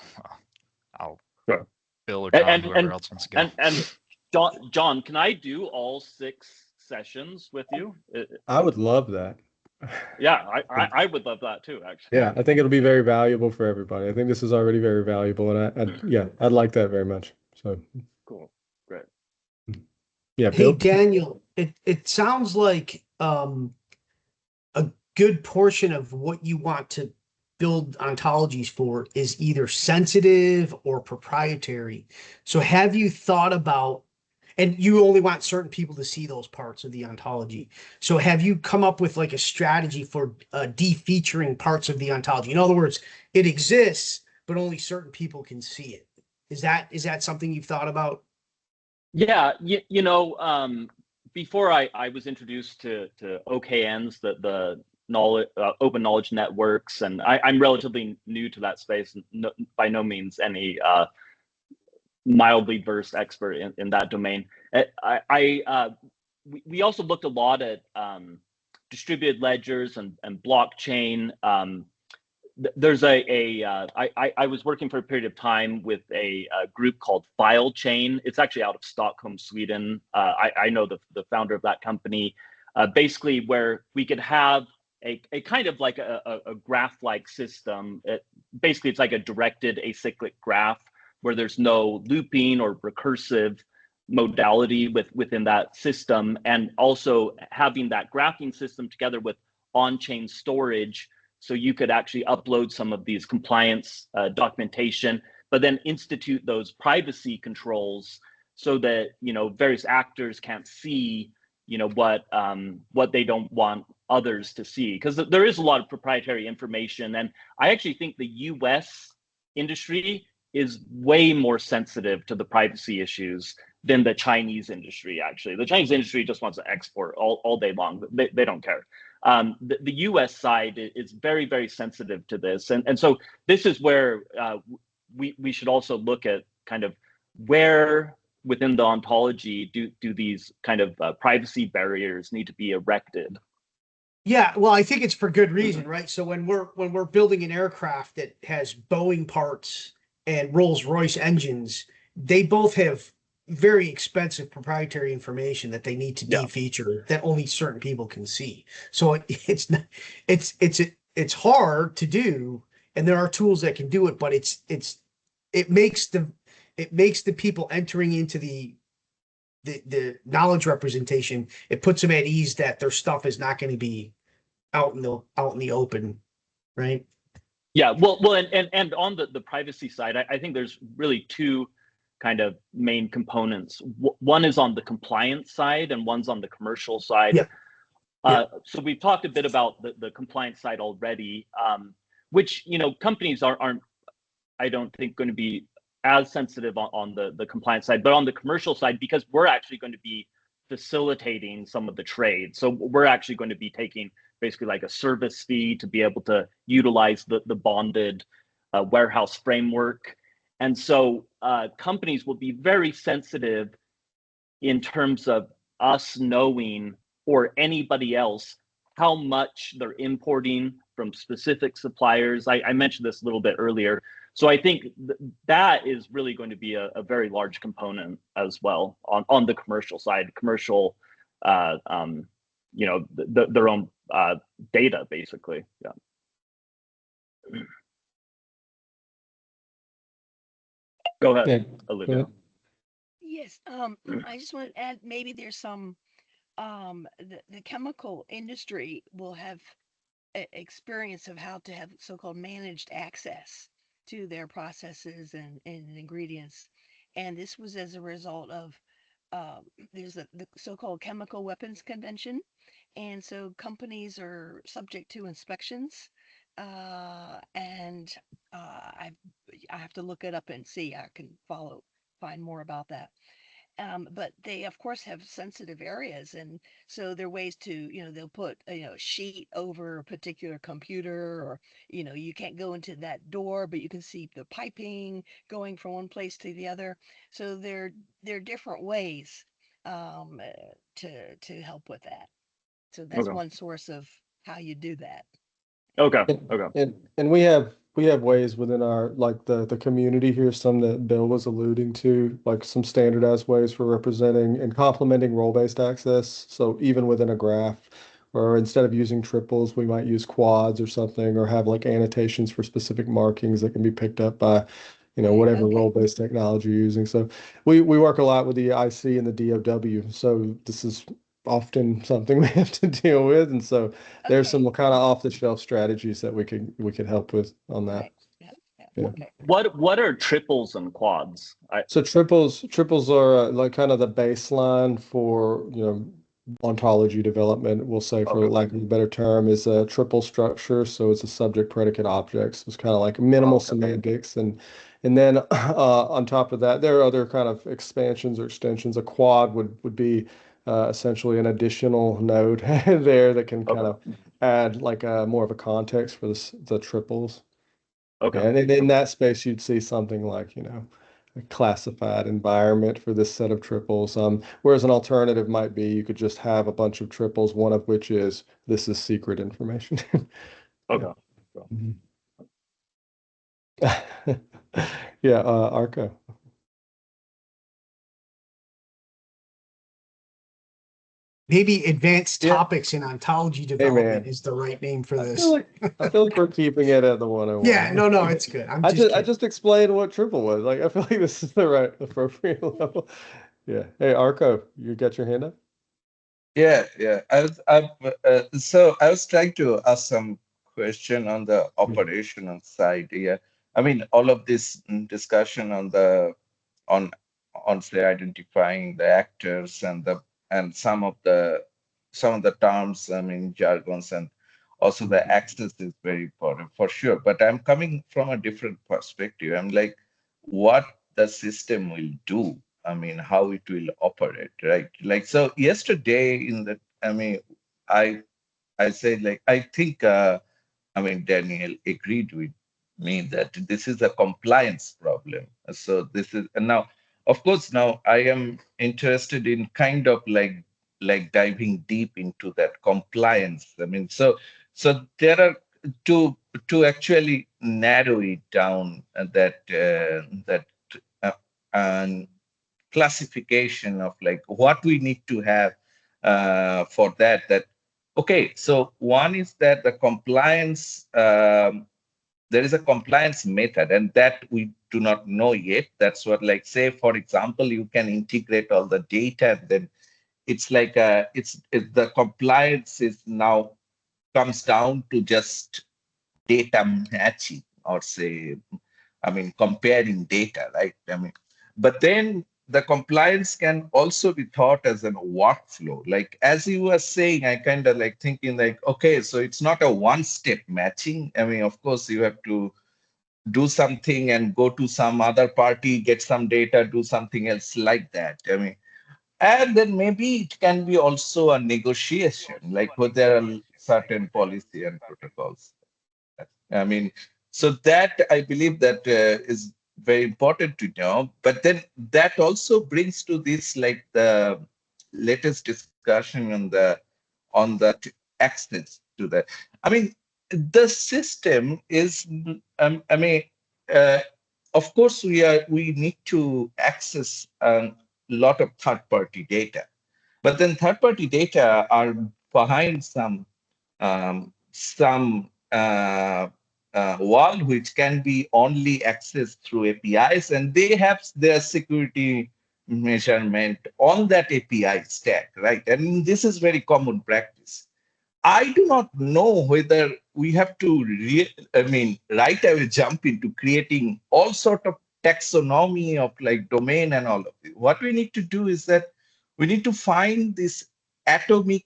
I'll Sure. Bill or John, whoever else wants to go. And John, can I do all 6 sessions with you? I would love that. Yeah, I would love that too, actually. Yeah, I think it'll be very valuable for everybody. I think this is already very valuable, and I'd like that very much. So Cool, great. Yeah, Hey, Bill. Daniel, it sounds like a good portion of what you want to build ontologies for is either sensitive or proprietary. So have you thought about, and you only want certain people to see those parts of the ontology. So have you come up with like a strategy for defeaturing parts of the ontology? In other words, it exists, but only certain people can see it. Is that something you've thought about? Yeah, you know, before I was introduced to OKNs, the knowledge, open knowledge networks, and I'm relatively new to that space, by no means any mildly versed expert in that domain. We also looked a lot at distributed ledgers and blockchain. There's I was working for a period of time with a group called File Chain. It's actually out of Stockholm, Sweden. I know the founder of that company. Basically, where we could have a kind of like a graph-like system. Basically, it's like a directed acyclic graph where there's no looping or recursive modality within that system, and also having that graphing system together with on-chain storage, so you could actually upload some of these compliance documentation, but then institute those privacy controls so that, you know, various actors can't see, you know, what they don't want others to see, because there is a lot of proprietary information. And I actually think the US industry is way more sensitive to the privacy issues than the Chinese industry. Actually, the Chinese industry just wants to export all day long. They don't care. The US side is very, very sensitive to this. And so this is where we should also look at kind of where within the ontology do these kind of privacy barriers need to be erected. Yeah, well, I think it's for good reason, right? So when we're building an aircraft that has Boeing parts and Rolls-Royce engines, they both have very expensive proprietary information that they need to defeature that only certain people can see. So it's hard to do, and there are tools that can do it, but it makes the people entering into the knowledge representation, it puts them at ease that their stuff is not going to be out in the open, right? Yeah, well, and on the privacy side, I think there's really two kind of main components. One is on the compliance side, and one's on the commercial side. So we've talked a bit about the compliance side already, which companies aren't, I don't think, going to be as sensitive on the compliance side, but on the commercial side, because we're actually going to be facilitating some of the trade. So we're actually going to be taking basically like a service fee to be able to utilize the bonded warehouse framework. And so companies will be very sensitive in terms of us knowing, or anybody else, how much they're importing from specific suppliers. I mentioned this a little bit earlier. So I think that is really going to be a very large component as well on the commercial side, commercial, their own data, basically. Yeah. Go ahead, Olivia. Yes, I just want to add, maybe there's some, the chemical industry will have experience of how to have so-called managed access to their processes and ingredients. And this was as a result of, there's the so-called Chemical Weapons Convention. And so companies are subject to inspections. And I have to look it up and see. I can find more about that. But they of course have sensitive areas, and so there are ways to, they'll put a sheet over a particular computer, or you can't go into that door, but you can see the piping going from one place to the other. So there are different ways to help with that. So that's one source of how you do that. Okay. And we have ways within our, like the community here, some that Bill was alluding to, like some standardized ways for representing and complementing role-based access. So even within a graph, or instead of using triples, we might use quads or something, or have like annotations for specific markings that can be picked up by, whatever role-based technology you're using. So we work a lot with the IC and the DOW. So this is often something we have to deal with, and so there's some kind of off-the-shelf strategies that we could help with on that. Right. Yeah. Okay. What are triples and quads? So triples are like kind of the baseline for ontology development. We'll say, for lack of a better term, is a triple structure. So it's a subject, predicate, object. So it's kind of like minimal semantics, and then on top of that, there are other kind of expansions or extensions. A quad would be essentially an additional node there that can kind of add like more of a context for the triples. And in that space, you'd see something like, a classified environment for this set of triples. Whereas an alternative might be you could just have a bunch of triples, one of which is this is secret information. Yeah, Arco. Maybe advanced topics in ontology development is the right name for this. I feel like we're keeping it at the 101. Yeah, no, it's good. I just explained what triple was. Like, I feel like this is the right appropriate level. Yeah. Hey, Arco, you got your hand up? Yeah. So I was trying to ask some question on the operational side. Yeah. I mean, all of this discussion on say identifying the actors and some of the some of the terms, I mean, jargons, and also the access is very important for sure. But I'm coming from a different perspective. I'm like, what the system will do. I mean, how it will operate, right? Like, so yesterday in the, I mean, I said, like, I think, I mean, Daniel agreed with me that this is a compliance problem. So this is, and now, of course, now I am interested in kind of like diving deep into that compliance. I mean, so there are to actually narrow it down, that uh, and classification of like what we need to have for that. Okay, so one is that the compliance, there is a compliance method, and that we do not know yet. That's what, like, say, for example, you can integrate all the data, and then it's like the compliance is now comes down to just data matching, or say, I mean, comparing data, right? I mean, but then the compliance can also be thought as a workflow. Like, as you were saying, I kind of like thinking like, okay, so it's not a one-step matching. I mean, of course, you have to do something and go to some other party, get some data, do something else like that. I mean, and then maybe it can be also a negotiation, like where there are certain policy and protocols. I mean, so that I believe that is very important to know. But then that also brings to this, like, the latest discussion on the access to that. I mean, the system is. I mean, uh, of course, we need to access a lot of third-party data, but then third-party data are behind some wall which can be only accessed through APIs, and they have their security measurement on that API stack, right? And this is very common practice. I do not know whether we have to, right away jump into creating all sort of taxonomy of like domain and all of it. What we need to do is that we need to find this atomic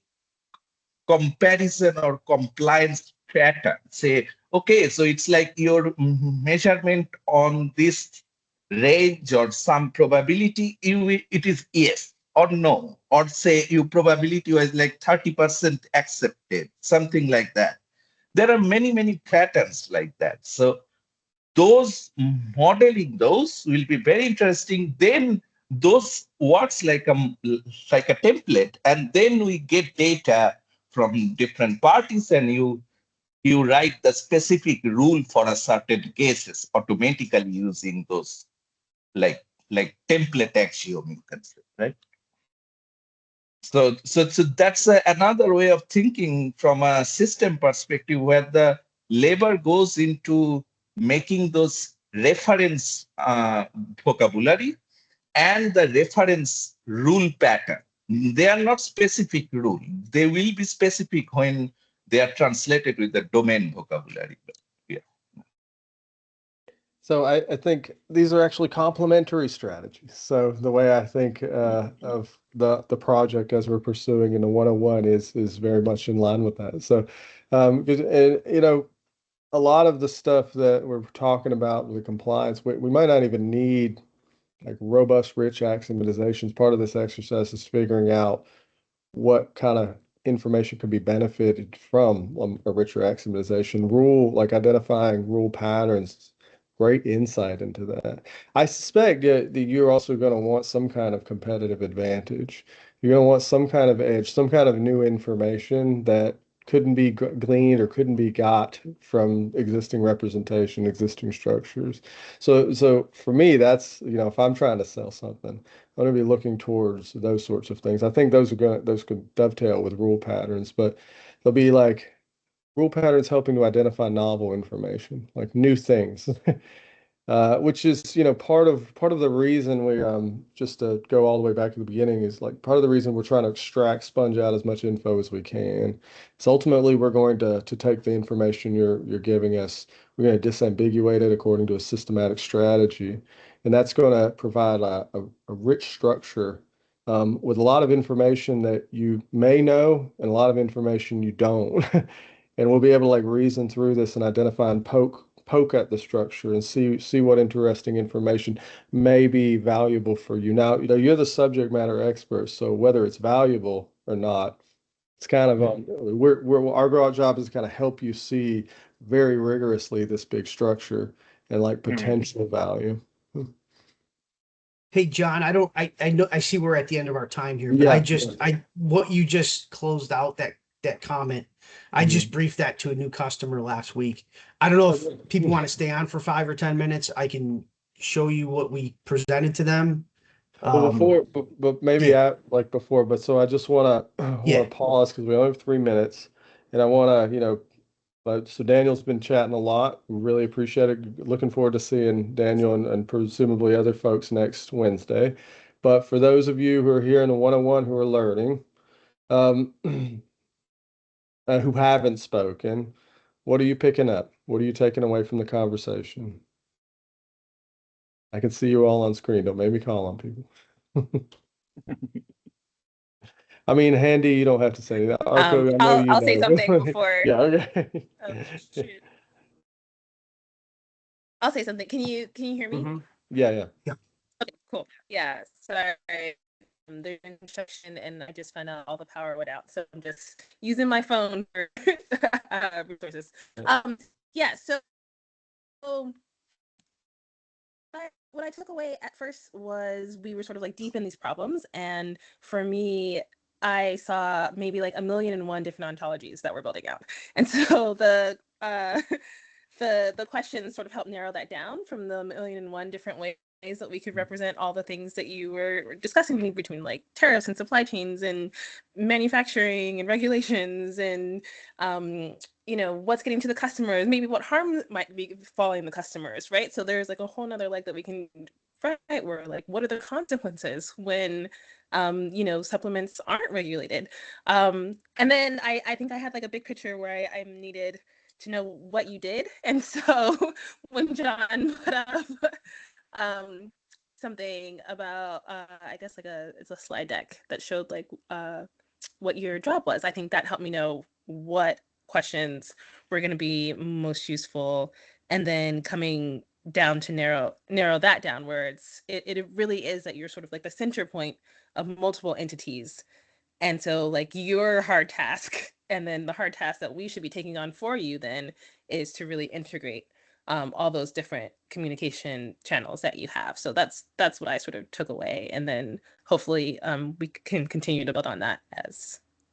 comparison or compliance pattern. Say, okay, so it's like your measurement on this range or some probability, it is yes or no, or say your probability was like 30% accepted, something like that. There are many patterns like that. So those modeling those will be very interesting. Then those works like a template, and then we get data from different parties, and you write the specific rule for a certain cases automatically using those like template axiom, you can say, right? So that's another way of thinking from a system perspective, where the labor goes into making those reference vocabulary and the reference rule pattern. They are not specific rule. They will be specific when they are translated with the domain vocabulary. Yeah. So I think these are actually complementary strategies. So the way I think of the project as we're pursuing in the 101 is very much in line with that. So, a lot of the stuff that we're talking about with the compliance, we might not even need like robust, rich axiomizations. Part of this exercise is figuring out what kind of information could be benefited from a richer axiomatization. Like identifying rule patterns, great insight into that. I suspect that you're also going to want some kind of competitive advantage. You're going to want some kind of edge, some kind of new information that couldn't be gleaned or couldn't be got from existing representation, existing structures. So for me, that's, if I'm trying to sell something, I'm going to be looking towards those sorts of things. I think those could dovetail with rule patterns, but they'll be like rule patterns helping to identify novel information, like new things. Which is, part of the reason we just to go all the way back to the beginning is like part of the reason we're trying to sponge out as much info as we can. So ultimately we're going to take the information you're giving us, we're going to disambiguate it according to a systematic strategy, and that's going to provide a rich structure with a lot of information that you may know and a lot of information you don't. And we'll be able to like reason through this and identify and poke at the structure and see what interesting information may be valuable for you. Now, you're the subject matter expert, so whether it's valuable or not, it's kind of our job is to kind of help you see very rigorously this big structure and like potential value. Hey, John, I know, I see we're at the end of our time here, but Yeah. what you just closed out, that comment, I just briefed that to a new customer last week. I don't know if people want to stay on for 5 or 10 minutes. I can show you what we presented to them. Well, but maybe yeah. before, but so I just want Yeah. to pause because we only have 3 minutes, and I want to, so Daniel's been chatting a lot. Really appreciate it. Looking forward to seeing Daniel and presumably other folks next Wednesday. But for those of you who are here in the 101 who are learning, who haven't spoken, what are you picking up? What are you taking away from the conversation? I can see you all on screen. Don't make me call on people. I mean, Handy, you don't have to say that. Arco, I know you I'll say know. something before. Yeah, okay. Oh, shoot. I'll say something. Can you hear me? Yeah. Okay, cool. Yeah, sorry. There's an instruction and I just found out all the power went out. So I'm just using my phone for resources. Yeah, so what I took away at first was we were sort of like deep in these problems. And for me, I saw maybe like 1,000,001 different ontologies that we're building out. And so the questions sort of helped narrow that down from the 1,000,001 different ways that we could represent all the things that you were discussing between like tariffs and supply chains and manufacturing and regulations and what's getting to the customers, maybe what harm might be falling the customers, right? So there's like a whole nother leg that we can write where like what are the consequences when supplements aren't regulated. And then I think I had like a big picture where I needed to know what you did. And so when John put up something about I guess like it's a slide deck that showed like what your job was, I think that helped me know what questions were going to be most useful, and then coming down to narrow that down where it really is that you're sort of like the center point of multiple entities. And so like your hard task and then the hard task that we should be taking on for you then is to really integrate all those different communication channels that you have. So that's what I sort of took away. And then hopefully we can continue to build on that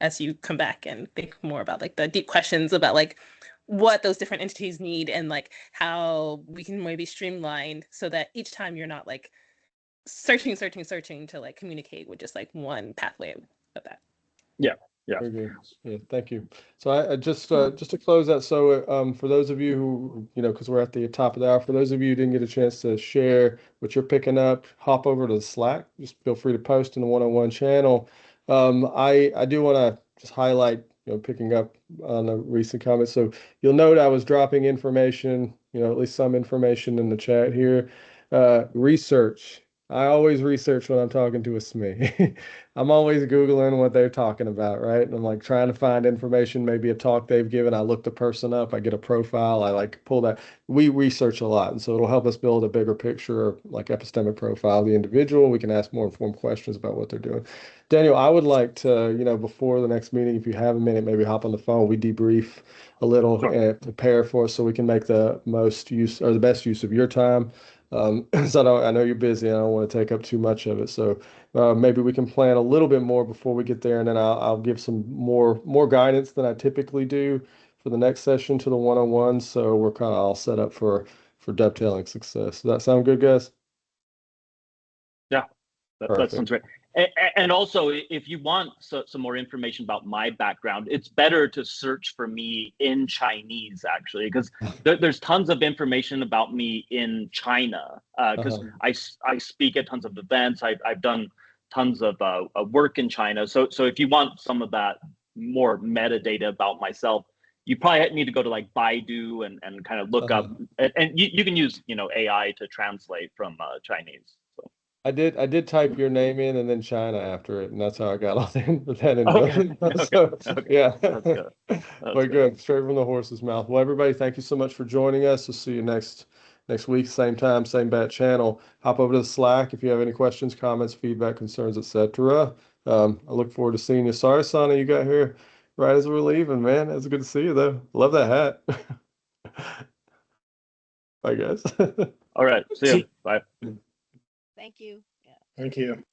as you come back and think more about like the deep questions about like what those different entities need and like how we can maybe streamline so that each time you're not like searching to like communicate with just like one pathway of that. Yeah. Very good. Yeah, thank you. So I just to close that, so for those of you who, because we're at the top of the hour, for those of you who didn't get a chance to share what you're picking up, hop over to the Slack. Just feel free to post in the 101 channel. I do want to just highlight, picking up on a recent comment. So you'll note I was dropping information, at least some information in the chat here. Research. I always research when I'm talking to a SME. I'm always Googling what they're talking about, right? And I'm like trying to find information, maybe a talk they've given. I look the person up, I get a profile, I like pull that. We research a lot. And so it'll help us build a bigger picture of like epistemic profile of the individual. We can ask more informed questions about what they're doing. Daniel, I would like to, before the next meeting, if you have a minute, maybe hop on the phone. We debrief a little and prepare for us so we can make the most use or the best use of your time. So I know you're busy. I don't want to take up too much of it. So maybe we can plan a little bit more before we get there, and then I'll give some more guidance than I typically do for the next session to the 101. So we're kind of all set up for dovetailing success. Does that sound good, guys? Yeah, that sounds great. And also, if you want some more information about my background, it's better to search for me in Chinese, actually, because there's tons of information about me in China. Because I speak at tons of events. I've done tons of work in China. So if you want some of that more metadata about myself, you probably need to go to like Baidu and kind of look up. And you can use AI to translate from Chinese. So. I did type your name in and then China after it, and that's how I got all that info. Okay. So, Okay. yeah. That's good. That's But good, straight from the horse's mouth. Well, everybody, thank you so much for joining us. We'll see you next week, same time, same bat channel. Hop over to the Slack if you have any questions, comments, feedback, concerns, etc. I look forward to seeing you. Sorry, Sana, you got here right as we're leaving, man. It's good to see you, though. Love that hat. Bye, guys. All right. See you. Bye. Thank you. Yeah. Thank you.